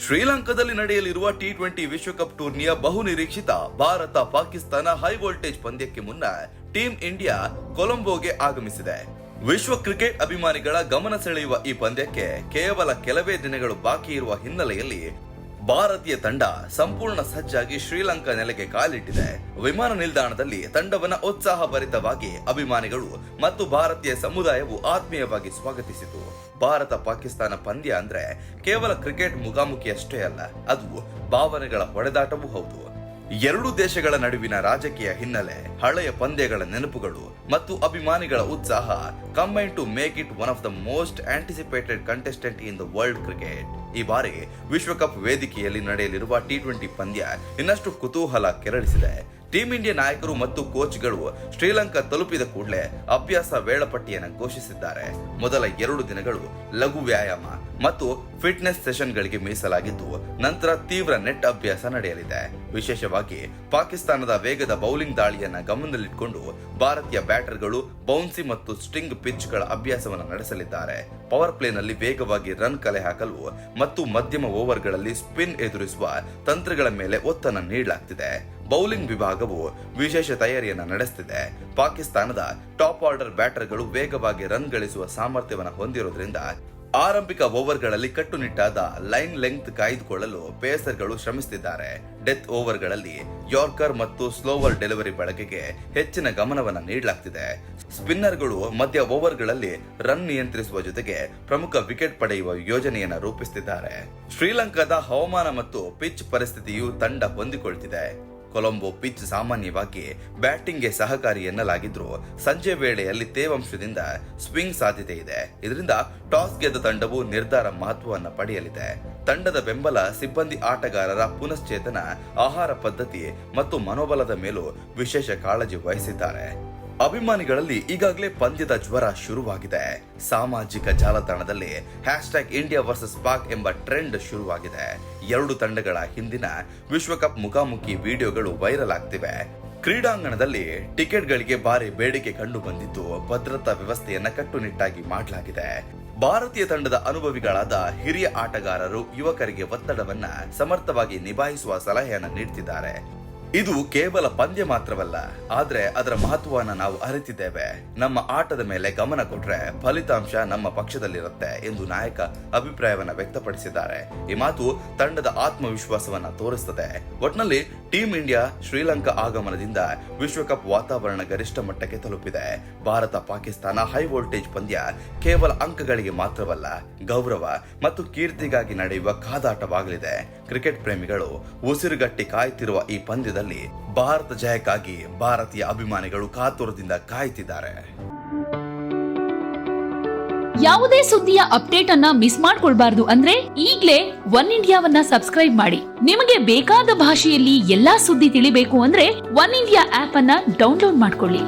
ಶ್ರೀಲಂಕಾದಲ್ಲಿ ನಡೆಯಲಿರುವ ಟಿ20 ವಿಶ್ವಕಪ್ ಟೂರ್ನಿಯ ಬಹುನಿರೀಕ್ಷಿತ ಭಾರತ ಪಾಕಿಸ್ತಾನ ಹೈ ವೋಲ್ಟೇಜ್ ಪಂದ್ಯಕ್ಕೆ ಮುನ್ನ ಟೀಂ ಇಂಡಿಯಾ ಕೊಲಂಬೋಗೆ ಆಗಮಿಸಿದೆ. ವಿಶ್ವ ಕ್ರಿಕೆಟ್ ಅಭಿಮಾನಿಗಳ ಗಮನ ಸೆಳೆಯುವ ಈ ಪಂದ್ಯಕ್ಕೆ ಕೇವಲ ಕೆಲವೇ ದಿನಗಳು ಬಾಕಿ ಇರುವ ಹಿನ್ನೆಲೆಯಲ್ಲಿ ಭಾರತೀಯ ತಂಡ ಸಂಪೂರ್ಣ ಸಜ್ಜಾಗಿ ಶ್ರೀಲಂಕಾ ನೆಲೆಗೆ ಕಾಲಿಟ್ಟಿದೆ. ವಿಮಾನ ನಿಲ್ದಾಣದಲ್ಲಿ ತಂಡವನ್ನ ಉತ್ಸಾಹಭರಿತವಾಗಿ ಅಭಿಮಾನಿಗಳು ಮತ್ತು ಭಾರತೀಯ ಸಮುದಾಯವು ಆತ್ಮೀಯವಾಗಿ ಸ್ವಾಗತಿಸಿತು. ಭಾರತ ಪಾಕಿಸ್ತಾನ ಪಂದ್ಯ ಅಂದ್ರೆ ಕೇವಲ ಕ್ರಿಕೆಟ್ ಮುಖಾಮುಖಿಯಷ್ಟೇ ಅಲ್ಲ, ಅದು ಭಾವನೆಗಳ ಹೊಡೆದಾಟವೂ ಹೌದು. ಎರಡು ದೇಶಗಳ ನಡುವಿನ ರಾಜಕೀಯ ಹಿನ್ನೆಲೆ, ಹಳೆಯ ಪಂದ್ಯಗಳ ನೆನಪುಗಳು ಮತ್ತು ಅಭಿಮಾನಿಗಳ ಉತ್ಸಾಹ combine to make it one of the most anticipated contestant in the world cricket. ಈ ಬಾರಿ ವಿಶ್ವಕಪ್ ವೇದಿಕೆಯಲ್ಲಿ ನಡೆಯಲಿರುವ ಟಿ20 ಪಂದ್ಯ ಇನ್ನಷ್ಟು ಕುತೂಹಲ ಕೆರಳಿಸಿದೆ. ಟೀಂ ಇಂಡಿಯಾ ನಾಯಕರು ಮತ್ತು ಕೋಚ್ಗಳು ಶ್ರೀಲಂಕಾ ತಲುಪಿದ ಕೂಡಲೇ ಅಭ್ಯಾಸ ವೇಳಾಪಟ್ಟಿಯನ್ನು ಘೋಷಿಸಿದ್ದಾರೆ. ಮೊದಲ 2 ದಿನಗಳು ಲಘು ವ್ಯಾಯಾಮ ಮತ್ತು ಫಿಟ್ನೆಸ್ ಸೆಷನ್ಗಳಿಗೆ ಮೀಸಲಾಗಿದ್ದು, ನಂತರ ತೀವ್ರ ನೆಟ್ ಅಭ್ಯಾಸ ನಡೆಯಲಿದೆ. ವಿಶೇಷವಾಗಿ ಪಾಕಿಸ್ತಾನದ ವೇಗದ ಬೌಲಿಂಗ್ ದಾಳಿಯನ್ನ ಗಮನದಲ್ಲಿಟ್ಟುಕೊಂಡು ಭಾರತೀಯ ಬ್ಯಾಟರ್ಗಳು ಬೌನ್ಸಿ ಮತ್ತು ಸ್ಟಿಂಗ್ ಪಿಚ್ಗಳ ಅಭ್ಯಾಸವನ್ನು ನಡೆಸಲಿದ್ದಾರೆ. ಪವರ್ ಪ್ಲೇನಲ್ಲಿ ವೇಗವಾಗಿ ರನ್ ಕಲೆ ಹಾಕಲು ಮತ್ತು ಮಧ್ಯಮ ಓವರ್ಗಳಲ್ಲಿ ಸ್ಪಿನ್ ಎದುರಿಸುವ ತಂತ್ರಗಳ ಮೇಲೆ ಒತ್ತನ್ನು ನೀಡಲಾಗ್ತಿದೆ. ಬೌಲಿಂಗ್ ವಿಭಾಗವು ವಿಶೇಷ ತಯಾರಿಯನ್ನು ನಡೆಸುತ್ತಿದೆ. ಪಾಕಿಸ್ತಾನದ ಟಾಪ್ ಆರ್ಡರ್ ಬ್ಯಾಟರ್ಗಳು ವೇಗವಾಗಿ ರನ್ ಗಳಿಸುವ ಸಾಮರ್ಥ್ಯವನ್ನು ಹೊಂದಿರುವುದರಿಂದ ಆರಂಭಿಕ ಓವರ್ಗಳಲ್ಲಿ ಕಟ್ಟುನಿಟ್ಟಾದ ಲೈನ್ ಲೆಂಗ್ತ್ ಕಾಯ್ದುಕೊಳ್ಳಲು ಪೇಸರ್ಗಳು ಶ್ರಮಿಸುತ್ತಿದ್ದಾರೆ. ಡೆತ್ ಓವರ್ಗಳಲ್ಲಿ ಯಾರ್ಕರ್ ಮತ್ತು ಸ್ಲೋವರ್ ಡೆಲಿವರಿ ಬಳಕೆಗೆ ಹೆಚ್ಚಿನ ಗಮನವನ್ನು ನೀಡಲಾಗ್ತಿದೆ. ಸ್ಪಿನ್ನರ್ಗಳು ಮಧ್ಯ ಓವರ್ಗಳಲ್ಲಿ ರನ್ ನಿಯಂತ್ರಿಸುವ ಜೊತೆಗೆ ಪ್ರಮುಖ ವಿಕೆಟ್ ಪಡೆಯುವ ಯೋಜನೆಯನ್ನು ರೂಪಿಸುತ್ತಿದ್ದಾರೆ. ಶ್ರೀಲಂಕಾದ ಹವಾಮಾನ ಮತ್ತು ಪಿಚ್ ಪರಿಸ್ಥಿತಿಯು ತಂಡ ಹೊಂದಿಕೊಳ್ತಿದೆ. ಕೊಲಂಬೋ ಪಿಚ್ ಸಾಮಾನ್ಯವಾಗಿ ಬ್ಯಾಟಿಂಗ್ಗೆ ಸಹಕಾರಿ ಎನ್ನಲಾಗಿದ್ರು, ಸಂಜೆ ವೇಳೆಯಲ್ಲಿ ತೇವಾಂಶದಿಂದ ಸ್ವಿಂಗ್ ಸಾಧ್ಯತೆ ಇದೆ. ಇದರಿಂದ ಟಾಸ್ ಗೆದ್ದ ತಂಡವು ನಿರ್ಧಾರ ಮಹತ್ವವನ್ನು ಪಡೆಯಲಿದೆ. ತಂಡದ ಬೆಂಬಲ, ಸಿಬ್ಬಂದಿ, ಆಟಗಾರರ ಪುನಶ್ಚೇತನ, ಆಹಾರ ಪದ್ಧತಿ ಮತ್ತು ಮನೋಬಲದ ಮೇಲೂ ವಿಶೇಷ ಕಾಳಜಿ ವಹಿಸಿದ್ದಾರೆ. ಅಭಿಮಾನಿಗಳಲ್ಲಿ ಈಗಾಗಲೇ ಪಂದ್ಯದ ಜ್ವರ ಶುರುವಾಗಿದೆ. ಸಾಮಾಜಿಕ ಜಾಲತಾಣದಲ್ಲಿ #ಇಂಡಿಯಾ ವರ್ಸಸ್ ಪಾಕ್ ಎಂಬ ಟ್ರೆಂಡ್ ಶುರುವಾಗಿದೆ. 2 ತಂಡಗಳ ಹಿಂದಿನ ವಿಶ್ವಕಪ್ ಮುಖಾಮುಖಿ ವಿಡಿಯೋಗಳು ವೈರಲ್ ಆಗ್ತಿವೆ. ಕ್ರೀಡಾಂಗಣದಲ್ಲಿ ಟಿಕೆಟ್ಗಳಿಗೆ ಭಾರಿ ಬೇಡಿಕೆ ಕಂಡು ಬಂದಿದ್ದು, ಭದ್ರತಾ ವ್ಯವಸ್ಥೆಯನ್ನ ಕಟ್ಟುನಿಟ್ಟಾಗಿ ಮಾಡಲಾಗಿದೆ. ಭಾರತೀಯ ತಂಡದ ಅನುಭವಿಗಳಾದ ಹಿರಿಯ ಆಟಗಾರರು ಯುವಕರಿಗೆ ಒತ್ತಡವನ್ನ ಸಮರ್ಥವಾಗಿ ನಿಭಾಯಿಸುವ ಸಲಹೆಯನ್ನು ನೀಡುತ್ತಿದ್ದಾರೆ. ಇದು ಕೇವಲ ಪಂದ್ಯ ಮಾತ್ರವಲ್ಲ, ಆದ್ರೆ ಅದರ ಮಹತ್ವವನ್ನು ನಾವು ಅರಿತಿದ್ದೇವೆ. ನಮ್ಮ ಆಟದ ಮೇಲೆ ಗಮನ ಕೊಟ್ರೆ ಫಲಿತಾಂಶ ನಮ್ಮ ಪಕ್ಷದಲ್ಲಿರುತ್ತೆ ಎಂದು ನಾಯಕ ಅಭಿಪ್ರಾಯವನ್ನ ವ್ಯಕ್ತಪಡಿಸಿದ್ದಾರೆ. ಈ ಮಾತು ತಂಡದ ಆತ್ಮವಿಶ್ವಾಸವನ್ನ ತೋರಿಸುತ್ತದೆ. ಒಟ್ನಲ್ಲಿ ಟೀಂ ಇಂಡಿಯಾ ಶ್ರೀಲಂಕಾ ಆಗಮನದಿಂದ ವಿಶ್ವಕಪ್ ವಾತಾವರಣ ಗರಿಷ್ಠ ಮಟ್ಟಕ್ಕೆ ತಲುಪಿದೆ. ಭಾರತ ಪಾಕಿಸ್ತಾನ ಹೈ ವೋಲ್ಟೇಜ್ ಪಂದ್ಯ ಕೇವಲ ಅಂಕಗಳಿಗೆ ಮಾತ್ರವಲ್ಲ, ಗೌರವ ಮತ್ತು ಕೀರ್ತಿಗಾಗಿ ನಡೆಯುವ ಕಾದಾಟವಾಗಲಿದೆ. ಕ್ರಿಕೆಟ್ ಪ್ರೇಮಿಗಳು ಉಸಿರುಗಟ್ಟಿ ಕಾಯ್ತಿರುವ ಈ ಪಂದ್ಯದಲ್ಲಿ ಭಾರತ ಜಯಕ್ಕಾಗಿ ಭಾರತೀಯ ಅಭಿಮಾನಿಗಳು ಕಾತುರದಿಂದ ಕಾಯ್ತಿದ್ದಾರೆ. ಯಾವುದೇ ಸುದ್ದಿಯ ಅಪ್ಡೇಟ್ ಅನ್ನ ಮಿಸ್ ಮಾಡ್ಕೊಳ್ಬಾರ್ದು ಅಂದ್ರೆ ಈಗ್ಲೇ ಒನ್ ಇಂಡಿಯಾವನ್ನ ಸಬ್ಸ್ಕ್ರೈಬ್ ಮಾಡಿ. ನಿಮಗೆ ಬೇಕಾದ ಭಾಷೆಯಲ್ಲಿ ಎಲ್ಲಾ ಸುದ್ದಿ ತಿಳಿಬೇಕು ಅಂದ್ರೆ ಒನ್ ಇಂಡಿಯಾ ಆಪ್ ಅನ್ನ ಡೌನ್ಲೋಡ್ ಮಾಡ್ಕೊಳ್ಳಿ.